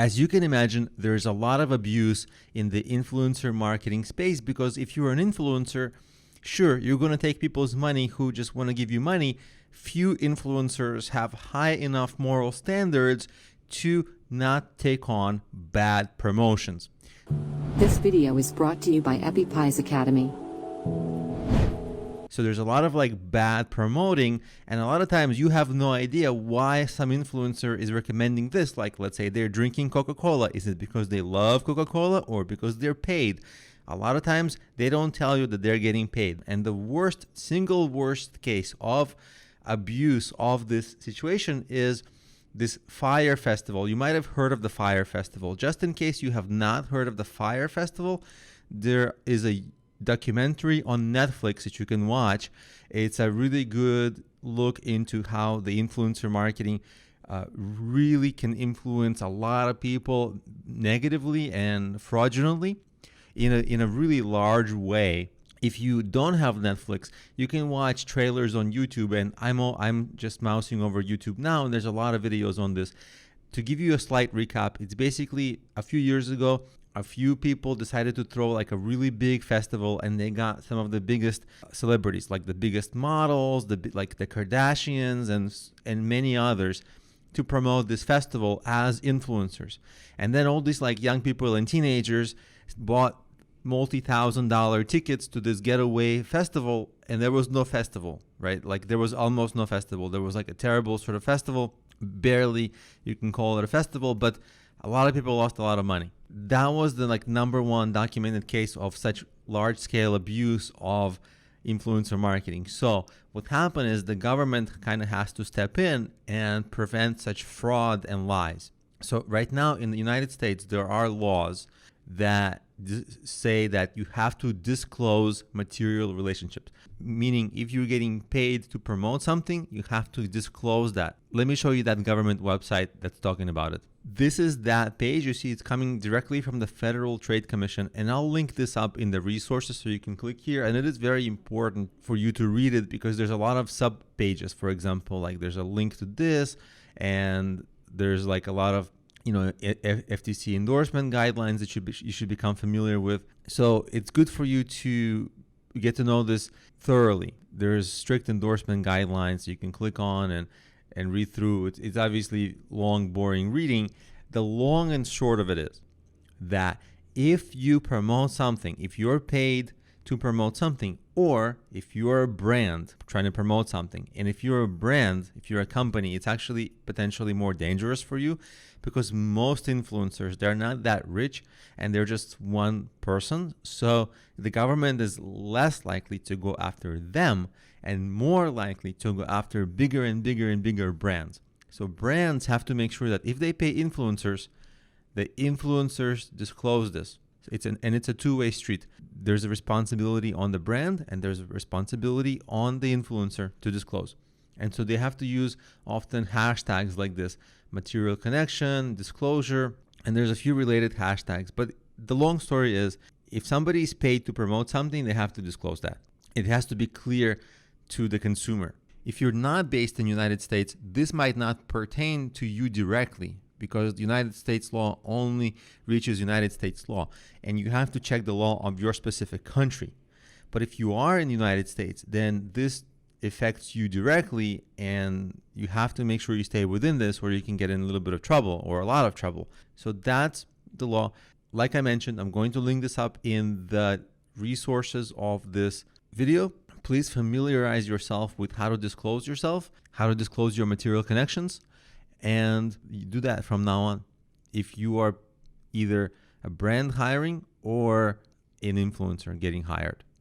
As you can imagine, there's a lot of abuse in the influencer marketing space, because if you're an influencer, sure, you're going to take people's money who just want to give you money. Few influencers have high enough moral standards to not take on bad promotions. This video is brought to you by EpiPies Academy. So there's a lot of bad promoting, and a lot of times you have no idea why some influencer is recommending this. Like, let's say they're drinking Coca-Cola. Is it because they love Coca-Cola or because they're paid? A lot of times they don't tell you that they're getting paid. And the single worst case of abuse of this situation is this Fyre Festival. You might have heard of the Fyre Festival. Just in case you have not heard of the Fyre Festival, there is a documentary on Netflix that you can watch. It's a really good look into how the influencer marketing really can influence a lot of people negatively and fraudulently in a really large way. If you don't have Netflix, you can watch trailers on YouTube, and I'm just mousing over YouTube now, and there's a lot of videos on this. To give you a slight recap, it's basically a few years ago, a few people decided to throw a really big festival, and they got some of the biggest celebrities, like the biggest models, like the Kardashians and many others, to promote this festival as influencers. And then all these young people and teenagers bought multi-$1,000 tickets to this getaway festival, and there was no festival, right? There was almost no festival. There was a terrible sort of festival. Barely you can call it a festival, but a lot of people lost a lot of money. That was the number one documented case of such large-scale abuse of influencer marketing. So what happened is the government kind of has to step in and prevent such fraud and lies. So right now in the United States, there are laws that say that you have to disclose material relationships, meaning if you're getting paid to promote something, you have to disclose that. Let me show you that government website that's talking about it. This is that page. You see it's coming directly from the Federal Trade Commission, and I'll link this up in the resources so you can click here. And it is very important for you to read it because there's a lot of sub pages. For example, there's a link to this, and there's a lot of FTC endorsement guidelines that you should become familiar with. So it's good for you to get to know this thoroughly. There's strict endorsement guidelines you can click on and read through. It's obviously long, boring reading. The long and short of it is that if you promote something, if you're paid to promote something, or if you're a brand trying to promote something, and if you're a brand, if you're a company, it's actually potentially more dangerous for you, because most influencers, they're not that rich and they're just one person. So the government is less likely to go after them and more likely to go after bigger and bigger and bigger brands. So brands have to make sure that if they pay influencers, the influencers disclose this. It's a two-way street. There's a responsibility on the brand and there's a responsibility on the influencer to disclose. And so they have to use often hashtags like this: material connection, disclosure, and there's a few related hashtags. But the long story is, if somebody is paid to promote something, they have to disclose that. It has to be clear to the consumer. If you're not based in the United States, this might not pertain to you directly, because the United States law only reaches United States law, and you have to check the law of your specific country. But if you are in the United States, then this affects you directly, and you have to make sure you stay within this, or you can get in a little bit of trouble or a lot of trouble. So that's the law. Like I mentioned, I'm going to link this up in the resources of this video. Please familiarize yourself with how to disclose yourself, how to disclose your material connections, and you do that from now on if you are either a brand hiring or an influencer getting hired.